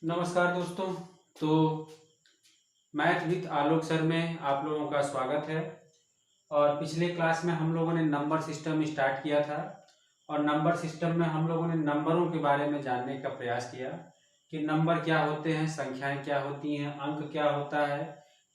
नमस्कार दोस्तों। तो मैथ विद आलोक सर में आप लोगों का स्वागत है। और पिछले क्लास में हम लोगों ने नंबर सिस्टम स्टार्ट किया था और नंबर सिस्टम में हम लोगों ने नंबरों के बारे में जानने का प्रयास किया कि नंबर क्या होते हैं, संख्याएं क्या होती हैं, अंक क्या होता है,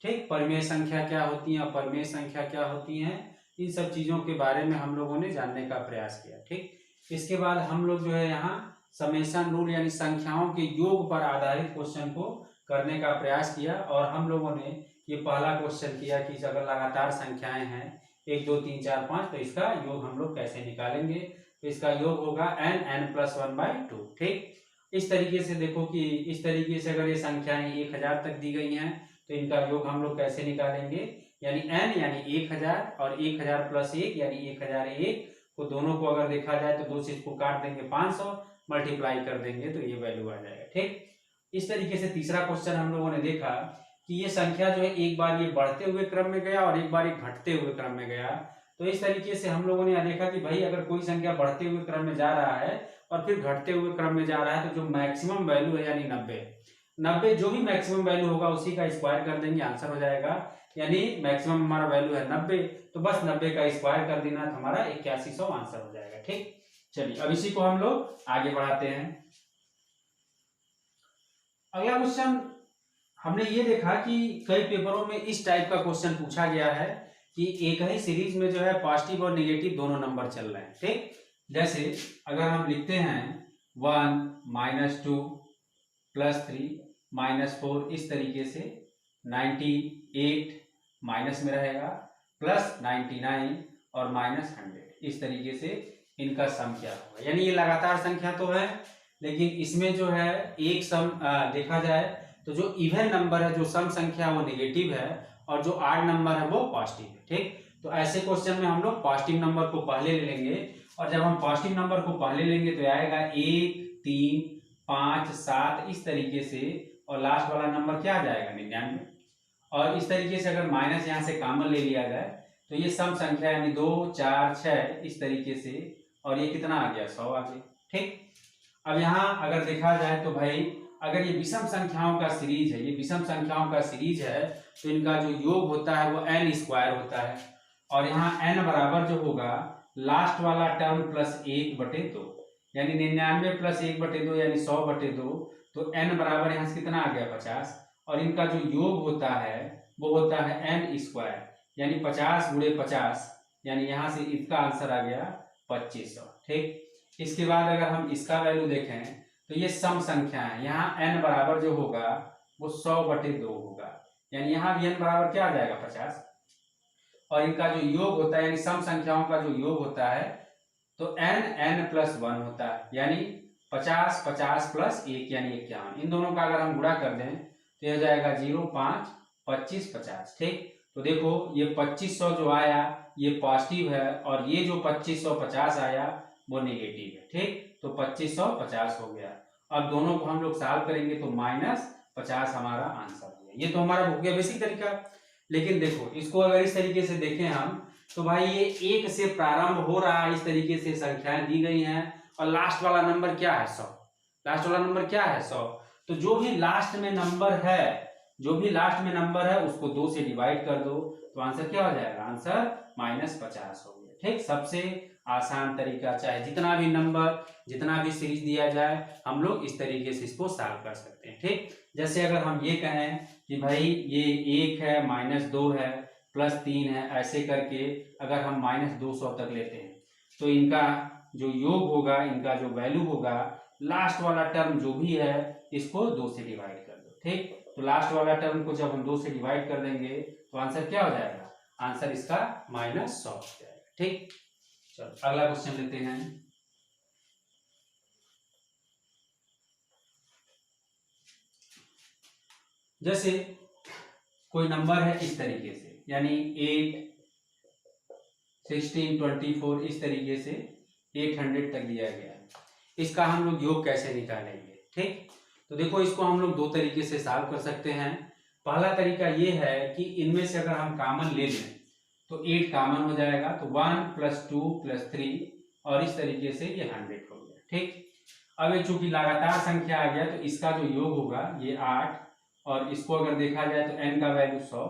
ठीक, परिमेय संख्या क्या होती है, अपरिमेय संख्या क्या होती हैं। इन सब चीज़ों के बारे में हम लोगों ने जानने का प्रयास किया। ठीक, इसके बाद हम लोग जो है यहाँ समेशन रूल यानी संख्याओं के योग पर आधारित क्वेश्चन को करने का प्रयास किया। और हम लोगों ने ये पहला क्वेश्चन किया कि अगर लगातार संख्याएं हैं 1 2 3 4 5 तो इसका योग हम लोग कैसे निकालेंगे। तो इसका योग होगा n+1/2। ठीक, इस तरीके से देखो कि इस तरीके से अगर ये संख्याएं 1000 तक दी गई हैं तो इनका योग हम लोग कैसे निकालेंगे, यानी n यानी 1000 और 1000 + 1 यानी 1001 को दोनों को अगर देखा जाए तो 2 से इसको काट देंगे, 500 मल्टीप्लाई कर देंगे तो ये वैल्यू आ जाएगा। ठीक, इस तरीके से तीसरा क्वेश्चन हम लोगों ने देखा कि ये संख्या जो है एक बार ये बढ़ते हुए क्रम में गया और एक बार ये घटते हुए क्रम में गया। तो इस तरीके से हम लोगों ने देखा कि भाई अगर कोई संख्या बढ़ते हुए क्रम में जा रहा है और फिर घटते हुए क्रम में जा रहा है तो जो मैक्सिमम वैल्यू है यानी 90 जो भी मैक्सिमम वैल्यू होगा उसी का स्क्वायर कर देंगे, आंसर हो जाएगा। यानी मैक्सिमम हमारा वैल्यू है 90 तो बस 90 का स्क्वायर कर देना तो हमारा 8100 आंसर हो जाएगा। ठीक, चलिए अब इसी को हम लोग आगे बढ़ाते हैं। अगला क्वेश्चन हमने ये देखा कि कई पेपरों में इस टाइप का क्वेश्चन पूछा गया है कि एक ही सीरीज में जो है पॉजिटिव और नेगेटिव दोनों नंबर चल रहे हैं। ठीक, जैसे अगर हम लिखते हैं 1 -2 +3 -4 इस तरीके से 98 माइनस में रहेगा +99 और -100 इस तरीके से इनका सम क्या होगा। यानी ये लगातार संख्या तो है लेकिन इसमें जो है एक सम देखा जाए तो जो इवन नंबर है, जो सम संख्या वो नेगेटिव है और जो आड नंबर है वो पॉजिटिव है। ठीक, तो ऐसे क्वेश्चन में हम लोग पॉजिटिव नंबर को पहले ले लेंगे और जब हम पॉजिटिव नंबर को पहले लेंगे तो आएगा 1 3 5 7 इस तरीके से और लास्ट वाला नंबर क्या आ जाएगा 99। और इस तरीके से अगर माइनस यहाँ से कॉमन ले लिया जाए तो ये सम संख्या यानी 2 4 6 इस तरीके से और ये कितना आ गया 100 आ गया। ठीक, अब यहाँ अगर देखा जाए तो भाई अगर ये विषम संख्याओं का सीरीज है, ये विषम संख्याओं का सीरीज है तो इनका जो योग होता है वो n² होता है और यहाँ n बराबर जो होगा लास्ट वाला टर्म +1/2 यानी 99 + 1/2 यानी 100/2 तो n बराबर यहाँ से कितना आ गया 50 और इनका जो योग होता है वो होता है n² यानी 50 × 50 यानी यहाँ से इसका आंसर आ गया 2500। ठीक, इसके बाद अगर हम इसका वैल्यू देखें तो ये सम संख्या है, यहाँ n बराबर जो होगा वो 100/2 होगा यानी यहाँ भी n बराबर क्या आ जाएगा 50 और इनका जो योग होता है यानी सम संख्याओं का जो योग होता है तो n+1 होता है यानी 50 50 + 1 यानी 51। इन दोनों का अगर हम गुणा कर दें तो यह जाएगा 0 5 25 50। ठीक, तो देखो ये 2500 जो आया ये पॉजिटिव है और ये जो 2550 आया वो नेगेटिव है। ठीक, तो 2550 हो गया। अब दोनों को हम लोग सॉल्व करेंगे तो -50 हमारा आंसर हो गया। ये तो हमारा हो गया बेसिक तरीका। लेकिन देखो इसको अगर इस तरीके से देखें हम तो भाई ये 1 से प्रारंभ हो रहा है, इस तरीके से संख्याएं दी गई हैं और लास्ट वाला नंबर क्या है 100। लास्ट वाला नंबर क्या है 100। तो जो भी लास्ट में नंबर है, जो भी लास्ट में नंबर है उसको 2 से डिवाइड कर दो तो आंसर क्या हो जाएगा, आंसर -50 हो गया। ठीक, सबसे आसान तरीका, चाहे जितना भी नंबर जितना भी सीरीज दिया जाए हम लोग इस तरीके से इसको सॉल्व कर सकते हैं। ठीक, जैसे अगर हम ये कहें कि भाई ये 1 है -2 है +3 है, ऐसे करके अगर हम -200 तक लेते हैं तो इनका जो योग होगा, इनका जो वैल्यू होगा, लास्ट वाला टर्म जो भी है इसको 2 से डिवाइड कर दो। ठीक, तो लास्ट वाला टर्म को जब हम 2 से डिवाइड कर देंगे तो आंसर क्या हो जाएगा, आंसर इसका -100 हो जाएगा। ठीक, चलो अगला क्वेश्चन लेते हैं। जैसे कोई नंबर है इस तरीके से यानी 8 16 24 इस तरीके से 800 तक दिया गया है, इसका हम लोग योग कैसे निकालेंगे। ठीक, तो देखो इसको हम लोग 2 तरीके से सॉल्व कर सकते हैं। पहला तरीका ये है कि इनमें से अगर हम कॉमन ले लें तो 8 कॉमन हो जाएगा तो 1 + 2 + 3 और इस तरीके से ये 100 हो गया। ठीक, अब ये चूंकि लगातार संख्या आ गया तो इसका जो योग होगा ये 8, और इसको अगर देखा जाए तो n का वैल्यू 100,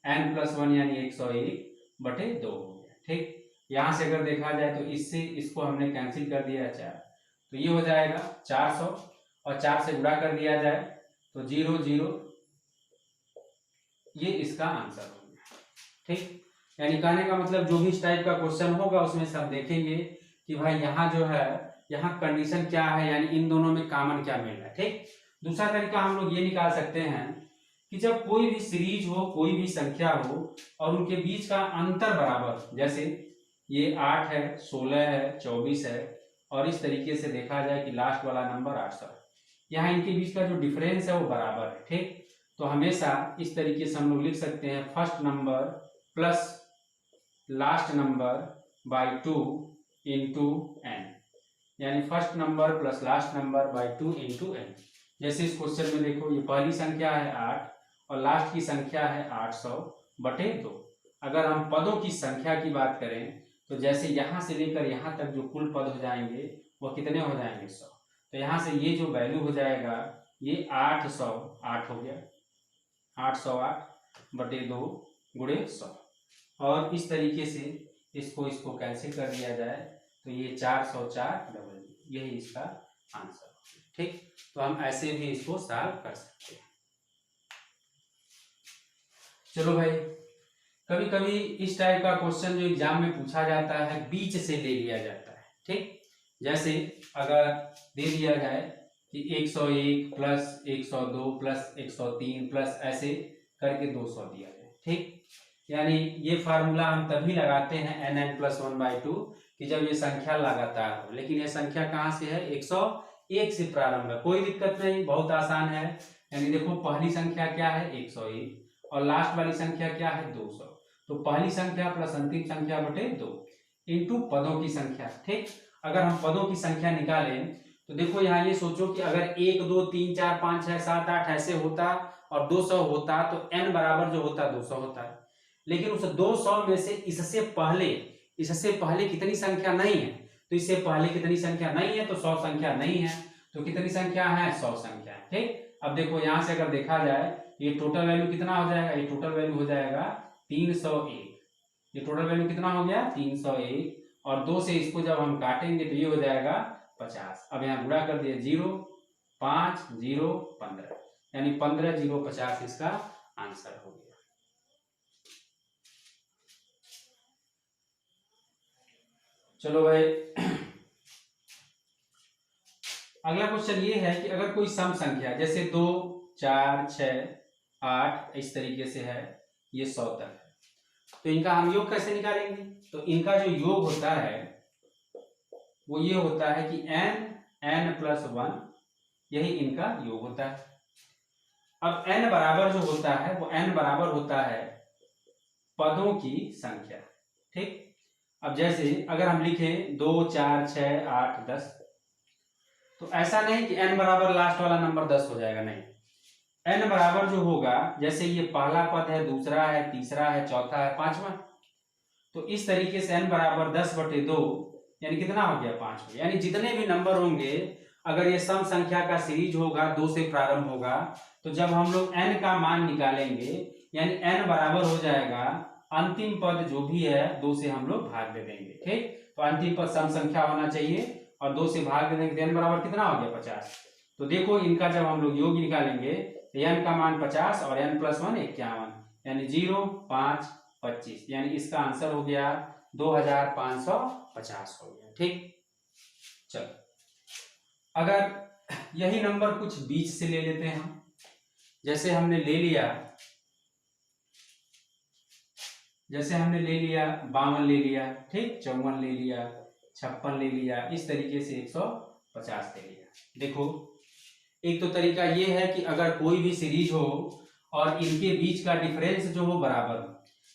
n+1 यानी 101/2 हो गया। ठीक, यहाँ से अगर देखा जाए तो इससे इसको हमने कैंसिल कर दिया 4, तो ये हो जाएगा 400, और 4 से गुणा कर दिया जाए तो 0 0, ये इसका आंसर हो गया। ठीक, यानी कहने का मतलब जो भी इस टाइप का क्वेश्चन होगा उसमें सब देखेंगे कि भाई यहाँ जो है यहाँ कंडीशन क्या है, यानी इन दोनों में कॉमन क्या मिल रहा है। ठीक, दूसरा तरीका हम लोग ये निकाल सकते हैं कि जब कोई भी सीरीज हो, कोई भी संख्या हो और उनके बीच का अंतर बराबर, जैसे ये 8 है, 16 है, 24 है, और इस तरीके से देखा जाए कि लास्ट वाला नंबर 800 है, यहाँ इनके बीच का जो डिफरेंस है वो बराबर है। ठीक, तो हमेशा इस तरीके से हम लोग लिख सकते हैं first number plus last number by 2 into n, यानी first number plus last number by 2 into n। जैसे इस क्वेश्चन में देखो, ये पहली संख्या है 8 और लास्ट की संख्या है 800/2। अगर हम पदों की संख्या की बात करें तो जैसे यहाँ से लेकर यहाँ तक जो कुल पद हो जाएंगे वो कितने हो जाएंगे 100, तो यहाँ से ये जो वैल्यू हो जाएगा ये 808 हो गया, 808/2 गुणे 100, और इस तरीके से इसको कैंसिल कर दिया जाए तो ये 404, यही इसका आंसर। ठीक, तो हम ऐसे भी इसको सॉल्व कर सकते हैं। चलो भाई, कभी कभी इस टाइप का क्वेश्चन जो एग्जाम में पूछा जाता है बीच से ले लिया जाता है। ठीक, जैसे अगर दे दिया जाए कि 101 प्लस 102 प्लस 103 प्लस ऐसे करके 200 दिया जाए। ठीक, यानी ये फार्मूला हम तभी लगाते हैं nn+1/2 कि जब ये संख्या लगातार हो, लेकिन ये संख्या कहाँ से है, 101 से प्रारंभ है, कोई दिक्कत नहीं, बहुत आसान है। यानी देखो पहली संख्या क्या है 101 और लास्ट वाली संख्या क्या है 200, तो पहली संख्या प्लस अंतिम संख्या बटे 2 इंटू पदों की संख्या। ठीक, अगर हम पदों की संख्या निकालें तो देखो यहाँ ये सोचो कि अगर 1 2 3 4 5 6 7 8 ऐसे होता और 200 होता तो n बराबर जो होता 200 होता, लेकिन उस 200 में से इससे पहले कितनी संख्या नहीं है, तो इससे पहले कितनी संख्या नहीं है तो 100 संख्या नहीं है, तो कितनी संख्या है 100 संख्या है। ठीक, अब देखो यहाँ से अगर देखा जाए ये टोटल वैल्यू कितना हो जाएगा, ये टोटल वैल्यू हो जाएगा 301, ये टोटल वैल्यू कितना हो गया 301, और 2 से इसको जब हम काटेंगे तो ये हो जाएगा 50। अब यहाँ गुणा कर दिए 0 5 0 15, यानी 15 0 50 इसका आंसर हो गया। चलो भाई, अगला क्वेश्चन ये है कि अगर कोई सम संख्या जैसे 2 4 6 8 इस तरीके से है, ये 100 तक है, तो इनका हम योग कैसे निकालेंगे, तो इनका जो योग होता है वो ये होता है कि n+1, यही इनका योग होता है। अब n बराबर जो होता है वो n बराबर होता है पदों की संख्या। ठीक, अब जैसे अगर हम लिखें 2 4 6 8 10, तो ऐसा नहीं कि n बराबर लास्ट वाला नंबर 10 हो जाएगा, नहीं, n बराबर जो होगा जैसे ये पहला पद है, दूसरा है, तीसरा है, चौथा है, पांचवा, तो इस तरीके से n बराबर 10/2 यानी कितना हो गया 5, यानी जितने भी नंबर होंगे अगर ये सम संख्या का सीरीज होगा 2 से प्रारंभ होगा, तो जब हम लोग n का मान निकालेंगे यानी n बराबर हो जाएगा अंतिम पद जो भी है 2 से हम लोग भाग दे देंगे। ठीक, तो अंतिम पद सम संख्या होना चाहिए और 2 से भाग दे देंगे, n बराबर कितना हो गया 50। तो देखो इनका जब हम लोग योग निकालेंगे तो n का मान 50 और n+1 51, यानी 0 5 25, यानी इसका आंसर हो गया 2550 हो गया। ठीक, चलो अगर यही नंबर कुछ बीच से ले लेते हैं हम, जैसे हमने ले लिया 52 ले लिया, ठीक, 54 ले लिया, 56 ले लिया, इस तरीके से 150 ले लिया। देखो एक तो तरीका ये है कि अगर कोई भी सीरीज हो और इनके बीच का डिफरेंस जो हो बराबर हो,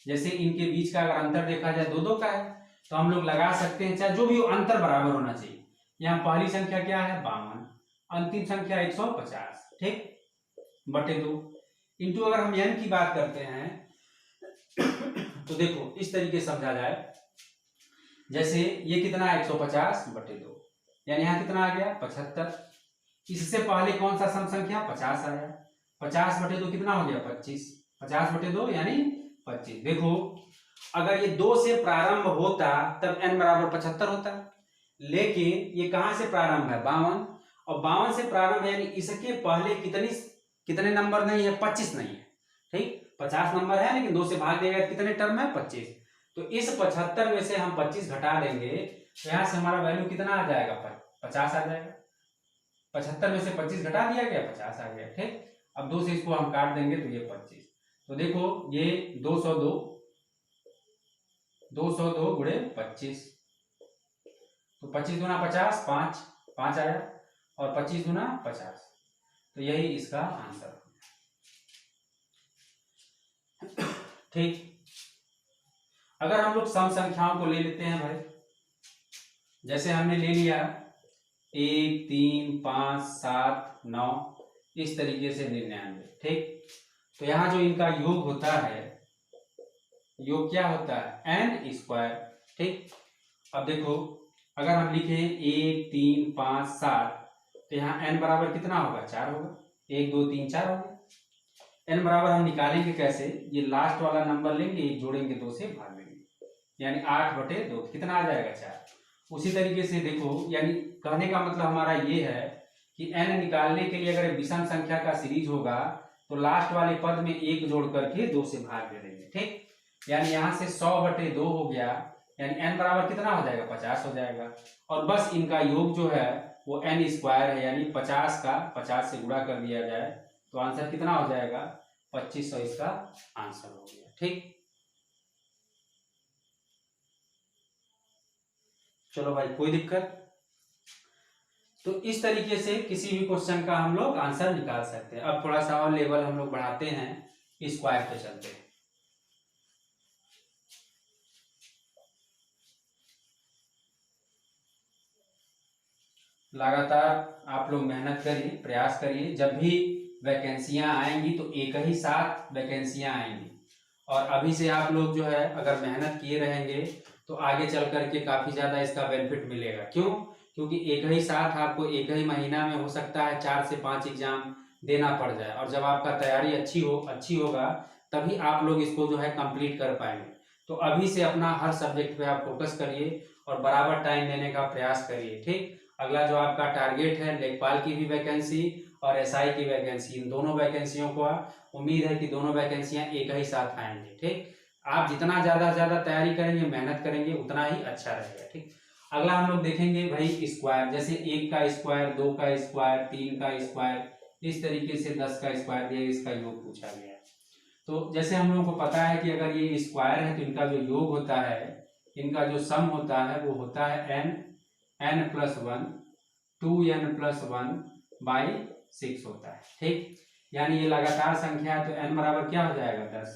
जैसे इनके बीच का अगर अंतर देखा जाए 2 2 का है तो हम लोग लगा सकते हैं, चाहे जो भी हो अंतर बराबर होना चाहिए। यहाँ पहली संख्या क्या है 52, अंतिम संख्या 150, ठीक, बटे 2 इंटू अगर हम n की बात करते हैं तो देखो इस तरीके समझा जाए, जैसे ये कितना है 150/2, यानी यहाँ कितना आ गया 75। इससे पहले कौन सा सम संख्या 50 आया, 50/2 कितना हो गया 25, 50/2 यानी 25। देखो अगर ये 2 से प्रारंभ होता तब n बराबर 75 होता, लेकिन ये कहां से प्रारंभ है 52, और 52 से प्रारंभ है यानी इसके पहले कितने नंबर नहीं है 25 नहीं है, ठीक 50 नंबर है लेकिन 2 से भाग देगा कितने टर्म है 25। तो इस 75 में से हम 25 घटा देंगे तो यहां से हमारा वैल्यू कितना आ जाएगा 50 आ जाएगा। 75 में से 25 घटा दिया गया 50 आ गया, ठीक। अब 2 से इसको हम काट देंगे तो ये 25। तो देखो ये 202 गुणे 25, तो 25 दूना 50, 5 आया, और 25 दूना 50, तो यही इसका आंसर हो गया, ठीक। अगर हम लोग सम संख्याओं को ले लेते हैं भाई, जैसे हमने ले लिया 1, 3, 5, 7, 9, इस तरीके से 99, ठीक। तो यहाँ जो इनका योग होता है, योग क्या होता है n², ठीक। अब देखो अगर हम लिखें 1, 3, 5, 7, तो यहाँ n बराबर कितना होगा 4 होगा, 1, 2, 3, 4 होगा। n बराबर हम निकालेंगे कैसे, ये लास्ट वाला नंबर लेंगे, एक जोड़ेंगे 2 से भाग देंगे, यानी 8/2 कितना आ जाएगा 4। उसी तरीके से देखो, यानी कहने का मतलब हमारा ये है कि n निकालने के लिए अगर विषम संख्या का सीरीज होगा तो लास्ट वाले पद में 1 जोड़ करके 2 से भाग दे देंगे, ठीक। यानी यहाँ से 100/2 हो गया, यानी n बराबर कितना हो जाएगा 50 हो जाएगा, और बस इनका योग जो है वो n² है, यानी 50 का 50 से गुणा कर दिया जाए तो आंसर कितना हो जाएगा 2500, इसका आंसर हो गया, ठीक। चलो भाई कोई दिक्कत। तो इस तरीके से किसी भी क्वेश्चन का हम लोग आंसर निकाल सकते हैं। अब थोड़ा सा और लेवल हम लोग बढ़ाते हैं, स्क्वायर पे चलते हैं। लगातार आप लोग मेहनत करिए, प्रयास करिए, जब भी वैकेंसियां आएंगी तो एक ही साथ वैकेंसियां आएंगी, और अभी से आप लोग जो है अगर मेहनत किए रहेंगे तो आगे चल करके काफी ज्यादा इसका बेनिफिट मिलेगा। क्यों? क्योंकि एक ही साथ आपको एक ही महीना में हो सकता है 4 से 5 एग्जाम देना पड़ जाए, और जब आपका तैयारी अच्छी होगा तभी आप लोग इसको जो है कंप्लीट कर पाएंगे। तो अभी से अपना हर सब्जेक्ट पे आप फोकस करिए और बराबर टाइम देने का प्रयास करिए, ठीक। अगला जो आपका टारगेट है लेखपाल की भी वैकेंसी और एसआई की वैकेंसी, इन दोनों वैकेंसियों को उम्मीद है कि दोनों वैकेंसियां एक ही साथ आएंगे, ठीक। आप जितना ज्यादा तैयारी करेंगे, मेहनत करेंगे, उतना ही अच्छा रहेगा, ठीक। अगला हम लोग देखेंगे भाई स्क्वायर, जैसे 1 का स्क्वायर, 2 का स्क्वायर, 3 का स्क्वायर, इस तरीके से 10 का स्क्वायर दिया, इसका योग पूछा गया है। तो जैसे हम लोगों को पता है कि अगर ये स्क्वायर है तो इनका जो योग होता है, इनका जो सम होता है वो होता है n+1 2n+1/6 होता है, ठीक। यानी ये लगातार संख्या है तो n बराबर क्या हो जाएगा 10,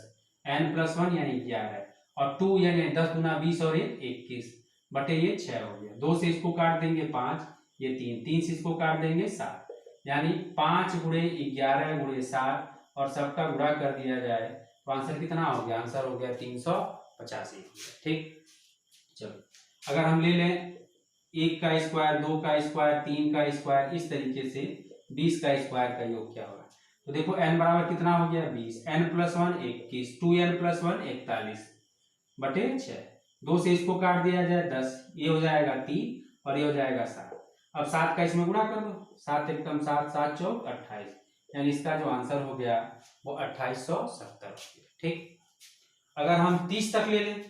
n+1 यानी 11, और 2 यानी 10 गुना 20 और 21 बटे ये 6 हो गया। 2 से इसको काट देंगे 5, ये 3 से इसको काट देंगे 7, यानी 5 × 11 × 7, और सबका गुणा कर दिया जाए तो आंसर कितना हो गया, आंसर हो गया 385, ठीक। चलो अगर हम ले लें 1 का स्क्वायर, 2 का स्क्वायर, 3 का स्क्वायर, इस तरीके से 20 का स्क्वायर का योग क्या होगा, तो देखो n बराबर कितना हो गया 20, n+1 21, 2n+1 41 बटे 6, 2 से इसको काट दिया जाए 10, ये हो जाएगा 3 और ये हो जाएगा 7। अब 7 का इसमें गुणा कर दो, 7 एकम 7, 7 चौक 28, यानी इसका जो आंसर हो गया वो 2870 हो गया, ठीक। अगर हम 30 तक ले लें,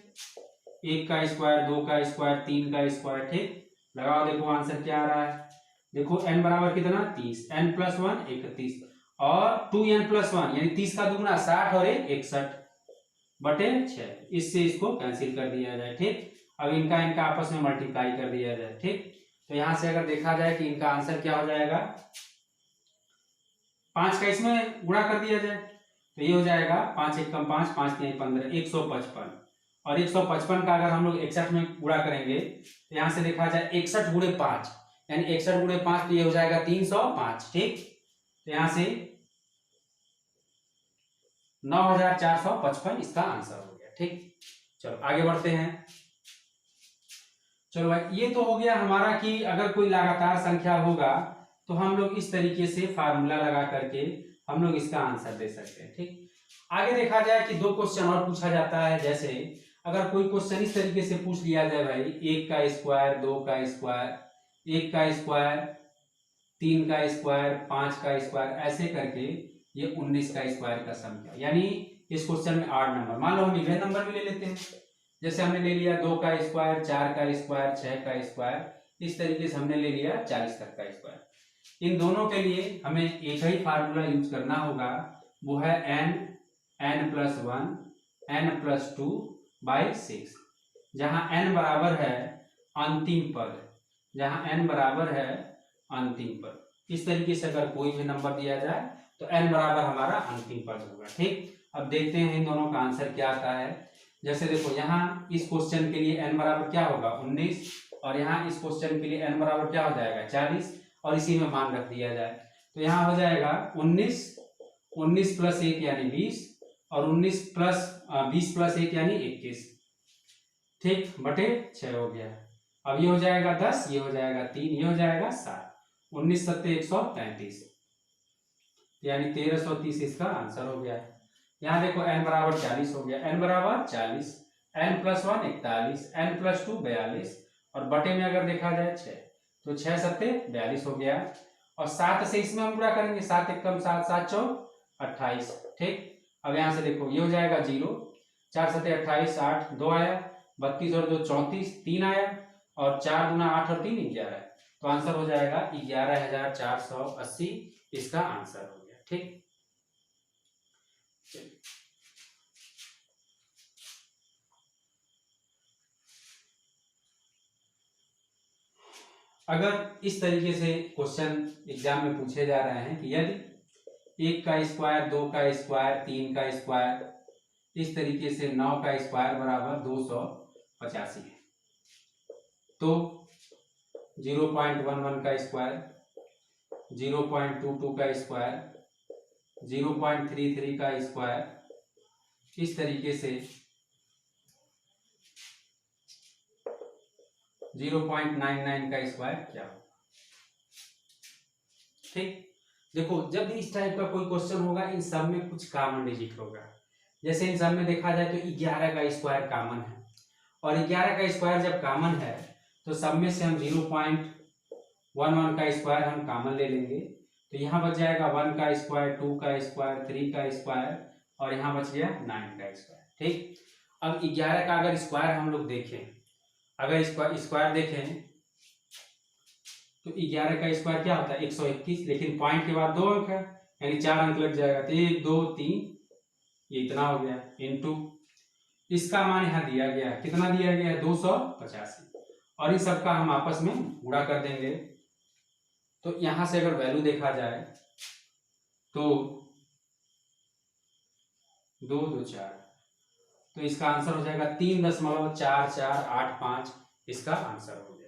1 का स्क्वायर, 2 का स्क्वायर, 3 का स्क्वायर, ठीक। लगाओ देखो आंसर क्या आ रहा है, देखो n बराबर कितना 30, n+1 31, और 2n+1 यानी 30 का दुगुना 60 और 1 61 बटे 6, इससे इसको कैंसिल कर दिया जाए, ठीक। अब इनका आपस में मल्टीप्लाई कर दिया जाए, ठीक। तो यहां से अगर देखा जाए कि इनका आंसर क्या हो जाएगा, 5 का इसमें गुणा कर दिया जाए तो ये हो जाएगा 5 एकम 5, 5 3 15, 155, और 155 का अगर हम लोग 61 में गुणा करेंगे तो यहां से देखा जाए 61 × 5 यानी 61 × 5 तो ये हो जाएगा 305, ठीक। तो यहां से 9455 इसका आंसर हो गया, ठीक। चलो आगे बढ़ते हैं। चलो भाई, ये तो हो गया हमारा कि अगर कोई लगातार संख्या होगा तो हम लोग इस तरीके से फार्मूला लगा करके हम लोग इसका आंसर दे सकते हैं। ठीक, आगे देखा जाए कि 2 क्वेश्चन और पूछा जाता है। जैसे अगर कोई क्वेश्चन इस तरीके से पूछ लिया जाए भाई, 1 का स्क्वायर, 2 का स्क्वायर, 1 का स्क्वायर, 3 का स्क्वायर, 5 का स्क्वायर, ऐसे करके ये 19 का स्क्वायर का सम किया, यानी इस क्वेश्चन में 8 नंबर। मान लो हम इवन नंबर भी ले लेते हैं, जैसे हमने ले लिया 2 का स्क्वायर, 4 का स्क्वायर, 6 का स्क्वायर, इस तरीके से हमने ले लिया 40 तक का स्क्वायर। इन दोनों के लिए हमें एक ही फार्मूला यूज करना होगा, वो है n+1 n+2 बाई 6, जहां n बराबर है अंतिम पद, जहां n बराबर है अंतिम पद। इस तरीके से अगर कोई भी नंबर दिया जाए तो n बराबर हमारा अंतिम पद होगा। ठीक, अब देखते हैं इन दोनों का आंसर क्या आता है। जैसे देखो यहाँ इस क्वेश्चन के लिए n बराबर क्या होगा 19, और यहाँ इस क्वेश्चन के लिए n बराबर क्या हो जाएगा 40, और इसी में मान रख दिया जाए तो यहाँ हो जाएगा 19 प्लस 1 यानी 20, और 20 प्लस 1 यानी 21। ठीक, बटे 6 हो गया। अब ये हो जाएगा 10, ये हो जाएगा 3, ये हो जाएगा 7, 19 सत्ते 133, यानी 1330 इसका आंसर हो गया। यहाँ देखो n बराबर 40 हो गया, n बराबर 40, n+1 41, n+2 42, और बटे में अगर देखा जाए 6, तो 6 सत्ते 42 हो गया, और 7 से इसमें हम पूरा करेंगे, 7 एकम 7, 7 चौक 28। ठीक, अब यहाँ से देखो ये हो जाएगा 0, 4 सत्ते 28, 8 2 आया, 32 और 2 34, 3 आया, और 4 दूना 8 और 3 11, तो आंसर हो जाएगा 11,480, इसका आंसर हो गया। ठीक, अगर इस तरीके से क्वेश्चन एग्जाम में पूछे जा रहे हैं कि यदि 1 का स्क्वायर, 2 का स्क्वायर, 3 का स्क्वायर, इस तरीके से 9 का स्क्वायर बराबर 285 है, तो 0.11 का स्क्वायर, 0.22 का स्क्वायर, 0.33 का स्क्वायर, इस तरीके से 0.99 का स्क्वायर क्या हो। ठीक, देखो जब भी इस टाइप का कोई क्वेश्चन होगा, इन सब में कुछ कॉमन डिजिट होगा। जैसे इन सब में देखा जाए तो 11 का स्क्वायर कॉमन है, और 11 का स्क्वायर जब कॉमन है तो सब में से हम 0.11 का स्क्वायर हम कॉमन ले लेंगे, तो यहाँ बच जाएगा 1 का स्क्वायर, 2 का स्क्वायर, 3 का स्क्वायर, और यहाँ बच गया 9 का स्क्वायर। ठीक, अब 11 का अगर स्क्वायर हम लोग देखें, अगर स्क्वायर देखें तो 11 का स्क्वायर क्या होता है 121, लेकिन पॉइंट के बाद 2 अंक है, यानी 4 अंक लग जाएगा, तो 1 2 3 ये इतना हो गया, इनटू इसका मान यहाँ दिया गया, कितना दिया गया है 285, और इन सब का हम आपस में गुणा कर देंगे, तो यहां से अगर वैल्यू देखा जाए तो 2 2 4, तो इसका आंसर हो जाएगा 3.4485, इसका आंसर हो गया।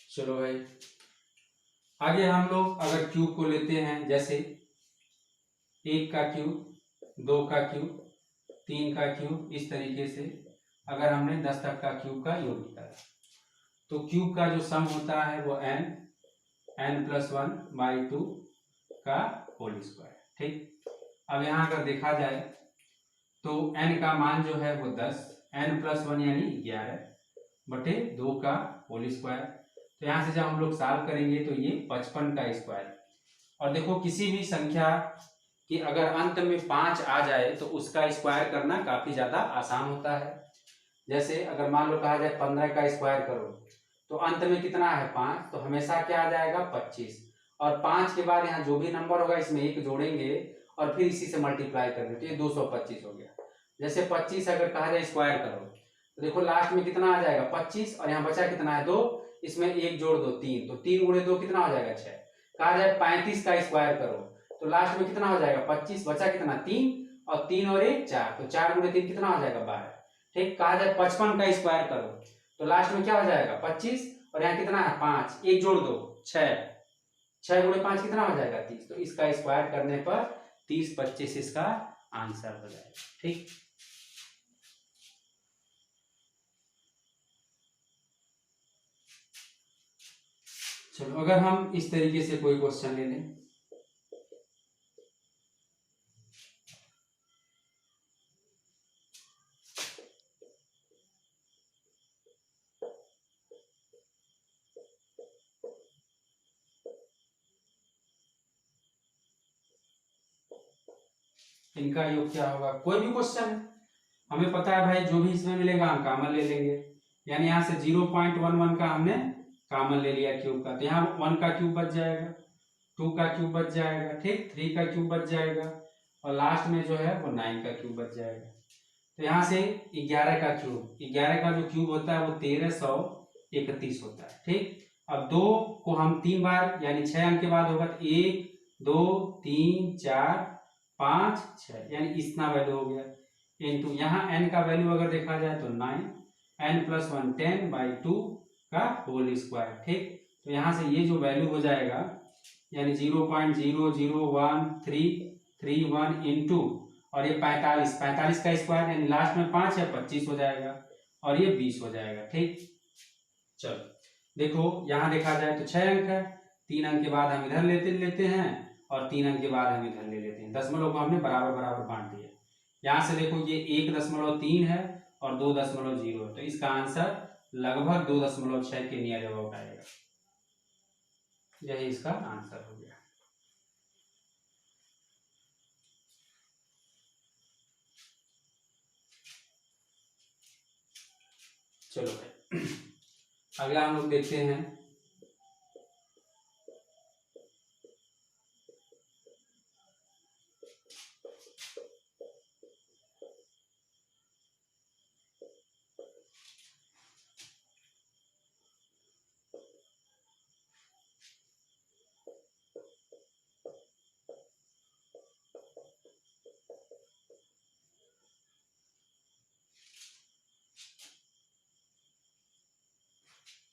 चलो भाई, आगे हम लोग अगर क्यूब को लेते हैं, जैसे 1 का क्यूब, 2 का क्यूब, 3 का क्यूब, इस तरीके से अगर हमने 10 तक का क्यूब का योग निकाला, तो क्यूब का जो सम होता है वो n+1/2 का होल स्क्वायर। ठीक, अब यहाँ अगर देखा जाए तो n का मान जो है वो 10, n+1 यानी 11 बटे 2 का होल स्क्वायर, तो यहाँ से जब हम लोग सॉल्व करेंगे तो ये 55 का स्क्वायर। और देखो किसी भी संख्या कि अगर अंत में 5 आ जाए तो उसका स्क्वायर करना काफी ज्यादा आसान होता है। जैसे अगर मान लो कहा जाए 15 का स्क्वायर करो, तो अंत में कितना है 5, तो हमेशा क्या आ जाएगा 25, और 5 के बाद यहाँ जो भी नंबर होगा इसमें 1 जोड़ेंगे और फिर इसी से मल्टीप्लाई करेंगे, तो ये 225 हो गया। जैसे 25 अगर कहा जाए स्क्वायर करो, तो देखो लास्ट में कितना आ जाएगा 25, और यहाँ बचा कितना है 2, इसमें 1 जोड़ दो 3, तो 3 गुणे 2 कितना हो जाएगा 6। कहा जाए 35 का स्क्वायर करो, तो लास्ट में कितना हो जाएगा 25, बचा कितना 3, और 3 और 1 4, तो 4 गुणे 3 कितना हो जाएगा 12। ठीक, कहा जाए 55 का स्क्वायर करो, तो लास्ट में क्या हो जाएगा 25, और यहाँ कितना है 5, 1 जोड़ दो 6, 6 गुणे 5 कितना हो जाएगा 30, तो इसका स्क्वायर करने पर 30 25 इसका आंसर हो जाएगा। ठीक, चलो अगर हम इस तरीके से कोई क्वेश्चन ले लें, इनका योग क्या होगा, कोई भी क्वेश्चन है, हमें पता है भाई जो भी इसमें मिलेगा हम कॉमन ले लेंगे, यानी यहाँ से 0.11 का हमने कॉमन ले लिया क्यूब का, तो यहाँ 1 का क्यूब बच जाएगा, 2 का क्यूब बच जाएगा, ठीक, 3 का क्यूब बच जाएगा, और लास्ट में जो है वो 9 का क्यूब बच जाएगा। तो यहाँ से 11 का क्यूब, 11 का जो क्यूब होता है वो 1331 होता है। ठीक, अब 2 को हम 3 बार यानी 6 अंक के बाद होगा, तो 1 2 3 4 5 6, यानी इतना वैल्यू हो गया, इंटू यहाँ n का वैल्यू अगर देखा जाए तो 9, n + 1 10/2 का होल स्क्वायर। ठीक, तो यहाँ से ये जो वैल्यू हो जाएगा यानी 0.0013331 इंटू, और ये 45 का स्क्वायर यानी लास्ट में 5 है 25 हो जाएगा, और ये 20 हो जाएगा। ठीक, चलो देखो यहाँ देखा जाए तो 6 अंक है, 3 अंक के बाद हम इधर लेते हैं, और 3 अंक के बाद हम इधर ले लेते हैं, दशमलव को हमने बराबर बराबर बांट दिया। यहाँ से देखो ये 1.3 है और 2.0, तो इसका आंसर लगभग 2.6 के नियर अबाउट आएगा, यही इसका आंसर हो गया। चलो भाई अगला हम लोग देखते हैं,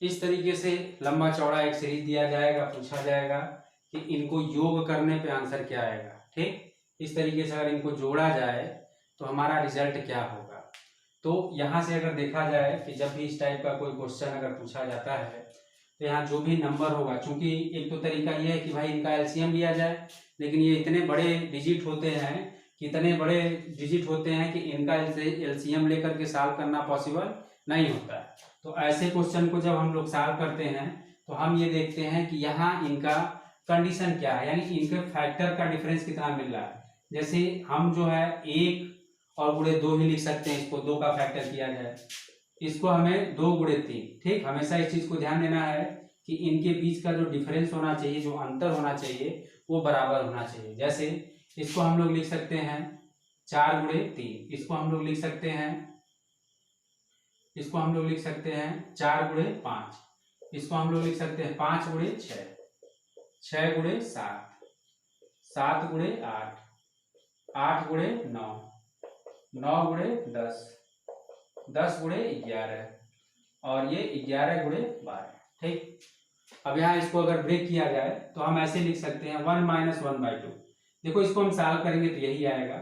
इस तरीके से लंबा चौड़ा एक सीरीज दिया जाएगा, पूछा जाएगा कि इनको योग करने पे आंसर क्या आएगा। ठीक, इस तरीके से अगर इनको जोड़ा जाए तो हमारा रिजल्ट क्या होगा। तो यहाँ से अगर देखा जाए कि जब भी इस टाइप का कोई क्वेश्चन अगर पूछा जाता है तो यहाँ जो भी नंबर होगा, चूंकि एक तो तरीका ये है कि भाई इनका एलसीएम लिया जाए, लेकिन ये इतने बड़े डिजिट होते हैं कि इनका एलसीएम लेकर के सॉल्व करना पॉसिबल नहीं होता है। तो ऐसे क्वेश्चन को जब हम लोग सॉल्व करते हैं तो हम ये देखते हैं कि यहाँ इनका कंडीशन क्या है, यानी इनके फैक्टर का डिफरेंस कितना मिल रहा है। जैसे हम जो है 1 और गुणे 2 भी लिख सकते हैं, इसको 2 का फैक्टर किया जाए, इसको हमें 2 गुणे 3। ठीक, हमेशा इस चीज को ध्यान देना है कि इनके बीच का जो डिफरेंस होना चाहिए, जो अंतर होना चाहिए, वो बराबर होना चाहिए। जैसे इसको हम लोग लिख सकते हैं 4 गुणे 3, इसको हम लोग लिख सकते हैं 4 गुणे 5, इसको हम लोग लिख सकते हैं 5 गुणे 6, 6 गुणे 7, 7 गुणे 8, 8 गुणे 9, 9 गुणे 10, 10 गुणे 11, और ये 11 गुणे 12। ठीक, अब यहाँ इसको अगर ब्रेक किया जाए तो हम ऐसे लिख सकते हैं 1 - 1/2। देखो इसको हम सॉल्व करेंगे तो यही आएगा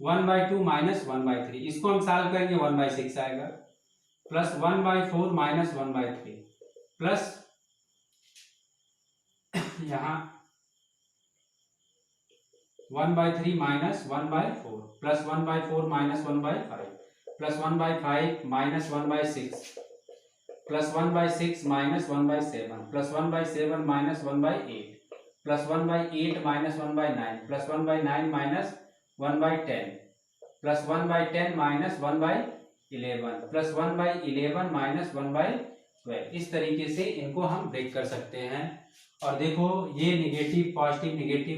1/2 - 1/3, इसको हम सॉल्व करेंगे 1/6 आएगा, प्लस 1/4 - 1/3, प्लस यहाँ 1/3 - 1/4, plus 1/4 - 1/5, plus 1/5 - 1/6, plus 1/6 - 1/7, plus 1/7 - 1/8, plus 1/8 - 1/9, plus 1/9 - 1/10, plus 1/10 - 1/11, plus 1/11 - 1/12। इस तरीके से इनको हम ब्रेक कर सकते हैं। और देखो ये नेगेटिव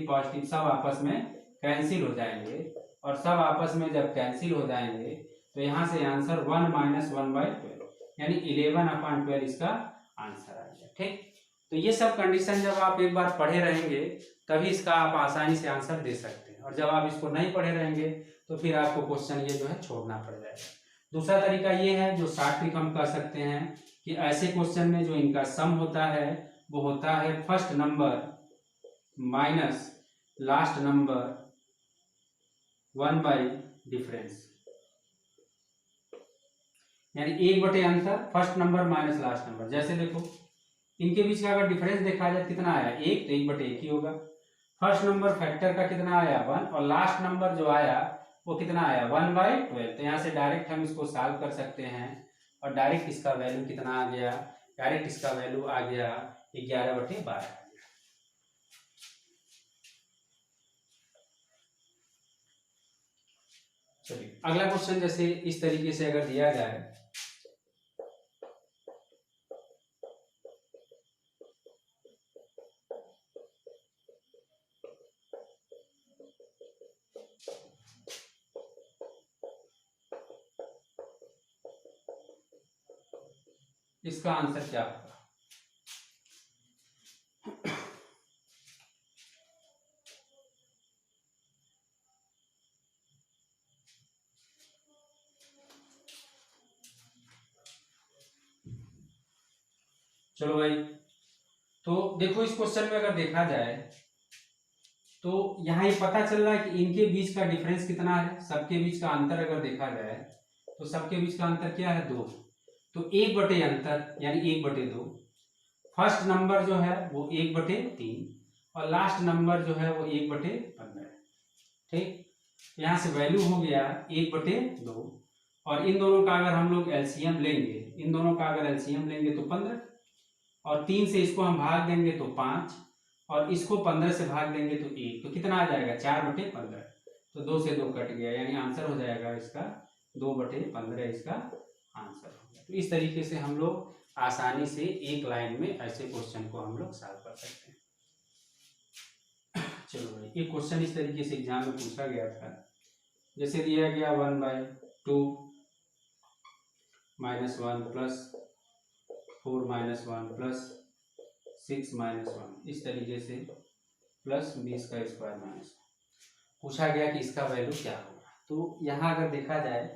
पॉजिटिव सब आपस में कैंसिल हो जाएंगे, और सब आपस में जब कैंसिल हो जाएंगे तो यहाँ से आंसर 1 - 1/12 यानी 11/12 इसका आंसर आ गया। ठीक, तो ये सब कंडीशन जब आप एक बार पढ़े रहेंगे तभी इसका आप आसानी से आंसर दे सकते हैं, और जब आप इसको नहीं पढ़े रहेंगे तो फिर आपको क्वेश्चन ये जो है छोड़ना पड़ जाएगा। दूसरा तरीका ये है, जो शॉर्ट ट्रिक हम कर सकते हैं, कि ऐसे क्वेश्चन में जो इनका सम होता है वो होता है first number minus last number 1 by difference, यानी 1 बटे अंतर first number minus last number. जैसे देखो इनके बीच का अगर डिफरेंस देखा जाए कितना आया 1, तो 1 बटे 1 ही होगा। फर्स्ट नंबर फैक्टर का कितना आया 1, और लास्ट नंबर जो आया वो कितना आया 1 बाई 12। तो यहाँ से डायरेक्ट हम इसको सॉल्व कर सकते हैं और डायरेक्ट इसका वैल्यू कितना आ गया, डायरेक्ट इसका वैल्यू आ गया 11 बटे 12। चलिए अगला क्वेश्चन जैसे इस तरीके से अगर दिया जाए, इसका आंसर क्या होगा। चलो भाई, तो देखो इस क्वेश्चन में अगर देखा जाए तो यहाँ ये पता चल रहा है कि इनके बीच का डिफरेंस कितना है, सबके बीच का अंतर अगर देखा जाए तो सबके बीच का अंतर क्या है 2। तो 1 बटे अंतर यानी 1 बटे 2, फर्स्ट नंबर जो है वो 1 बटे 3 और लास्ट नंबर जो है वो 1 बटे 15। ठीक, यहाँ से वैल्यू हो गया 1 बटे 2, और इन दोनों का अगर हम लोग एलसीएम लेंगे, इन दोनों का अगर एलसीएम लेंगे तो 15, और 3 से इसको हम भाग देंगे तो 5, और इसको 15 से भाग देंगे तो 1, तो कितना आ जाएगा 4 बटे 15। तो 2 से 2 कट गया, यानी आंसर हो जाएगा इसका 2 बटे 15 इसका आंसर हो गया। तो इस तरीके से हम लोग आसानी से एक लाइन में ऐसे क्वेश्चन को हम लोग सॉल्व कर सकते हैं। चलो भाई, ये क्वेश्चन इस तरीके से एग्जाम में पूछा गया था, जैसे दिया गया 1/2 -1 + 4 - 1 + 6 - 1, इस तरीके से प्लस 20 का स्क्वायर माइनस पूछा गया कि इसका वैल्यू क्या होगा। तो यहाँ अगर देखा जाए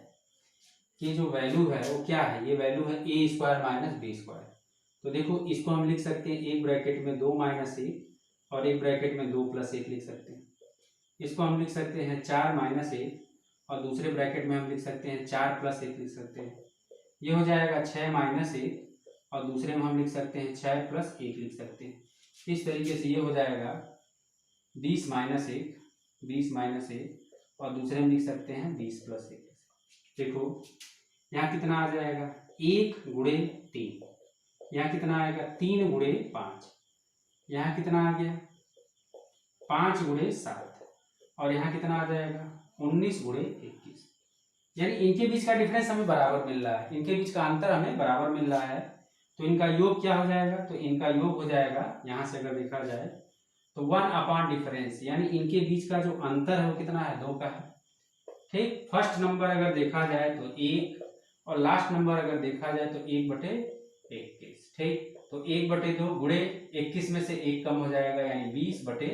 कि जो वैल्यू है वो क्या है, ये वैल्यू है a² - b²। तो देखो इसको हम लिख सकते हैं एक ब्रैकेट में 2 - 1 और एक ब्रैकेट में 2 + 1 लिख सकते हैं। इसको हम लिख सकते हैं 4 - 1 और दूसरे ब्रैकेट में हम लिख सकते हैं 4 + 1 लिख सकते हैं। ये हो जाएगा 6 - 1 और दूसरे में हम लिख सकते हैं 6 + 1 लिख सकते हैं। इस तरीके से ये हो जाएगा 20 - 1 और दूसरे में लिख सकते हैं 20 + 1। देखो यहाँ कितना आ जाएगा 1 × 3, यहाँ कितना आएगा 3 × 5, यहाँ कितना आ गया 5 × 7, और यहाँ कितना आ जाएगा 19 × 21। यानी इनके बीच का डिफरेंस हमें बराबर मिल रहा है, इनके बीच का अंतर हमें बराबर मिल रहा है। तो इनका योग क्या हो जाएगा, तो इनका योग हो जाएगा यहाँ से अगर देखा जाए तो 1 डिफरेंस, यानी इनके बीच का जो अंतर है वो कितना है 2 का है। ठीक, फर्स्ट नंबर अगर देखा जाए तो 1 और लास्ट नंबर अगर देखा जाए तो 1 बटे 21। ठीक, तो 1 बटे 2 गुणे 21 में से 1 कम हो जाएगा, यानी 20 बटे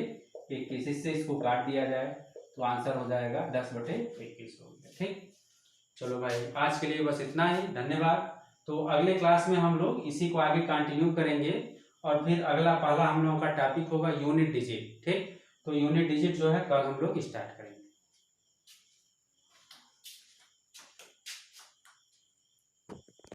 21। इससे इसको काट दिया जाए तो आंसर हो जाएगा 10 बटे 21 हो गया। ठीक, चलो भाई आज के लिए बस इतना ही, धन्यवाद। तो अगले क्लास में हम लोग इसी को आगे कंटिन्यू करेंगे, और फिर अगला पहला हम लोगों का टॉपिक होगा यूनिट डिजिट। ठीक, तो यूनिट डिजिट जो है कल हम लोग स्टार्ट करेंगे।